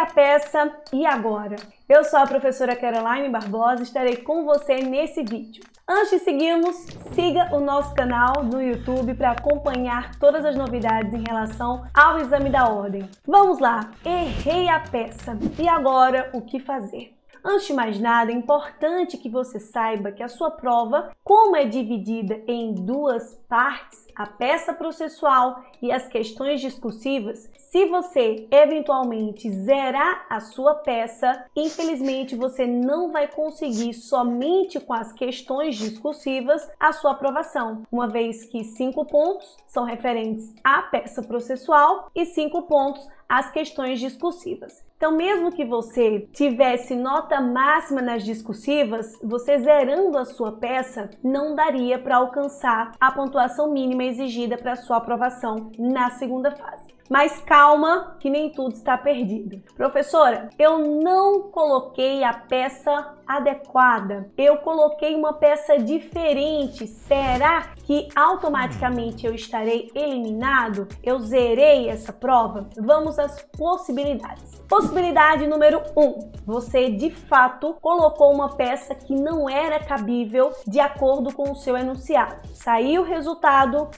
a peça e agora? Eu sou a professora Caroline Barbosa e estarei com você nesse vídeo. Antes de seguirmos, siga o nosso canal no YouTube para acompanhar todas as novidades em relação ao exame da ordem. Vamos lá! Errei a peça. E agora, o que fazer? Antes de mais nada, é importante que você saiba que a sua prova, como é dividida em duas partes, a peça processual e as questões discursivas, se você eventualmente zerar a sua peça, infelizmente você não vai conseguir somente com as questões discursivas a sua aprovação, uma vez que 5 pontos são referentes à peça processual e 5 pontos às questões discursivas. Então, mesmo que você tivesse nota máxima nas discursivas, você zerando a sua peça não daria para alcançar a pontuação mínima exigida para a sua aprovação na segunda fase. Mas calma, que nem tudo está perdido. Professora, eu não coloquei a peça adequada. Eu coloquei uma peça diferente. Será que automaticamente eu estarei eliminado? Eu zerei essa prova? Vamos às possibilidades. Possibilidade número 1. Você, de fato, colocou uma peça que não era cabível de acordo com o seu enunciado. Saiu o resultado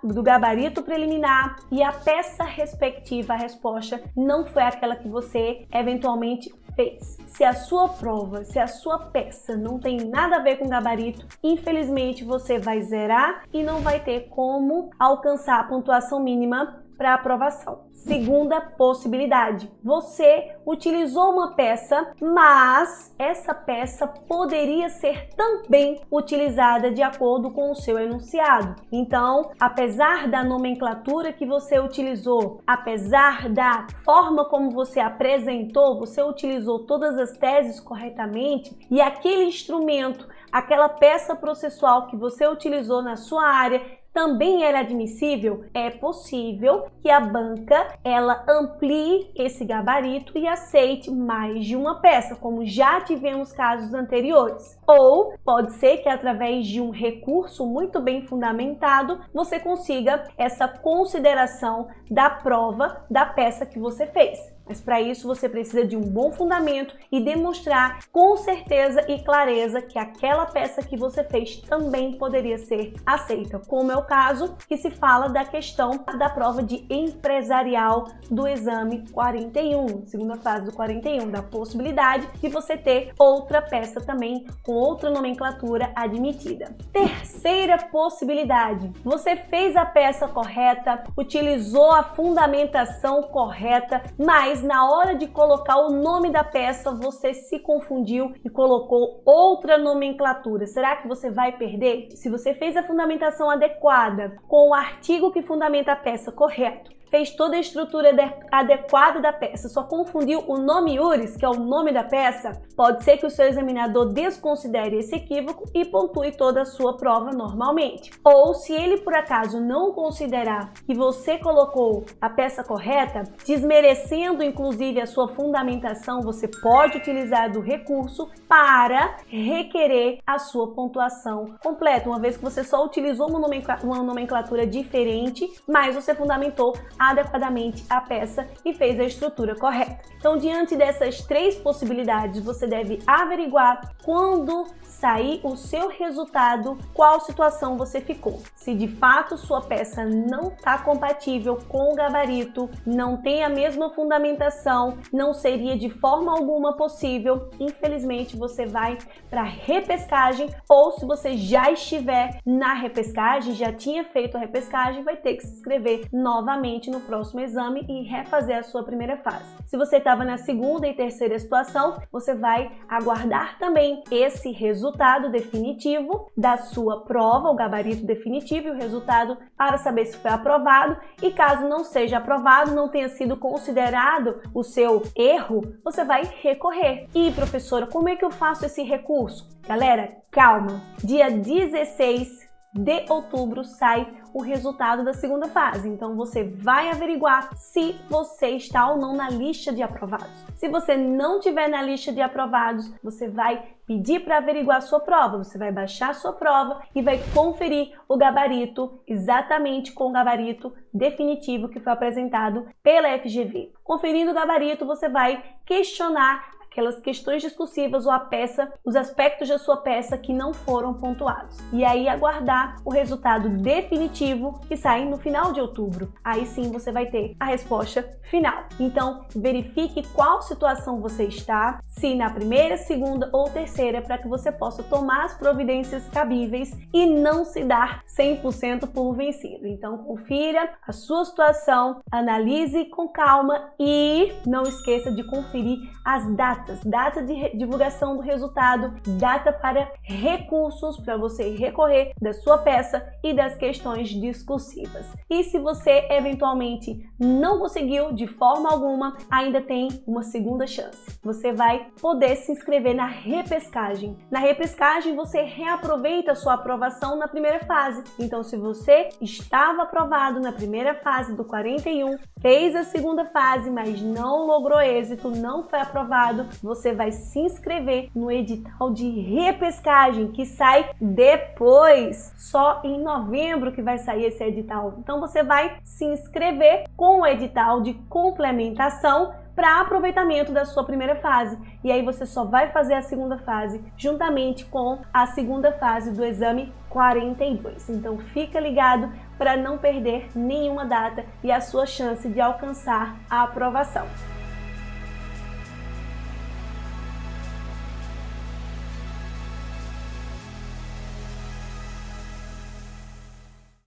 do gabarito preliminar e a peça respectiva à resposta não foi aquela que você eventualmente fez. Se a sua prova, se a sua peça não tem nada a ver com gabarito, infelizmente você vai zerar e não vai ter como alcançar a pontuação mínima para aprovação. Segunda possibilidade, você utilizou uma peça, mas essa peça poderia ser também utilizada de acordo com o seu enunciado. Então, apesar da nomenclatura que você utilizou, apesar da forma como você apresentou, você utilizou todas as teses corretamente e aquele instrumento, aquela peça processual que você utilizou na sua área também era admissível, é possível que a banca ela amplie esse gabarito e aceite mais de uma peça, como já tivemos casos anteriores. Ou pode ser que através de um recurso muito bem fundamentado, você consiga essa consideração da prova da peça que você fez. Mas para isso você precisa de um bom fundamento e demonstrar com certeza e clareza que aquela peça que você fez também poderia ser aceita, como é o caso que se fala da questão da prova de empresarial do exame 41, segunda fase do 41, da possibilidade de você ter outra peça também com outra nomenclatura admitida. Terceira possibilidade, você fez a peça correta, utilizou a fundamentação correta, mas na hora de colocar o nome da peça, você se confundiu e colocou outra nomenclatura. Será que você vai perder? Se você fez a fundamentação adequada com o artigo que fundamenta a peça correto, fez toda a estrutura adequada da peça, só confundiu o nome iuris, que é o nome da peça, pode ser que o seu examinador desconsidere esse equívoco e pontue toda a sua prova normalmente. Ou se ele por acaso não considerar que você colocou a peça correta, desmerecendo inclusive a sua fundamentação, você pode utilizar do recurso para requerer a sua pontuação completa, uma vez que você só utilizou uma nomenclatura diferente, mas você fundamentou adequadamente a peça e fez a estrutura correta. Então, diante dessas 3 possibilidades, você deve averiguar quando sair o seu resultado, qual situação você ficou. Se de fato sua peça não está compatível com o gabarito, não tem a mesma fundamentação, não seria de forma alguma possível, infelizmente você vai para repescagem, ou se você já estiver na repescagem, já tinha feito a repescagem, vai ter que se inscrever novamente no próximo exame e refazer a sua primeira fase. Se você estava na segunda e terceira situação, você vai aguardar também esse resultado definitivo da sua prova, o gabarito definitivo e o resultado para saber se foi aprovado, e caso não seja aprovado, não tenha sido considerado o seu erro, você vai recorrer. E professora, como é que eu faço esse recurso? Galera, calma! Dia 16 de outubro sai o resultado da segunda fase. Então você vai averiguar se você está ou não na lista de aprovados. Se você não tiver na lista de aprovados, você vai pedir para averiguar a sua prova. Você vai baixar a sua prova e vai conferir o gabarito exatamente com o gabarito definitivo que foi apresentado pela FGV. Conferindo o gabarito, você vai questionar aquelas questões discursivas ou a peça, os aspectos da sua peça que não foram pontuados. E aí aguardar o resultado definitivo que sai no final de outubro. Aí sim você vai ter a resposta final. Então verifique qual situação você está, se na primeira, segunda ou terceira, para que você possa tomar as providências cabíveis e não se dar 100% por vencido. Então confira a sua situação, analise com calma e não esqueça de conferir as datas. Data de divulgação do resultado, data para recursos para você recorrer da sua peça e das questões discursivas. E se você eventualmente não conseguiu de forma alguma, ainda tem uma segunda chance. Você vai poder se inscrever na repescagem. Na repescagem você reaproveita a sua aprovação na primeira fase. Então se você estava aprovado na primeira fase do 41, fez a segunda fase, mas não logrou êxito, não foi aprovado, você vai se inscrever no edital de repescagem que sai depois, só em novembro que vai sair esse edital. Então você vai se inscrever com o edital de complementação para aproveitamento da sua primeira fase. E aí você só vai fazer a segunda fase juntamente com a segunda fase do exame 42. Então fica ligado para não perder nenhuma data e a sua chance de alcançar a aprovação.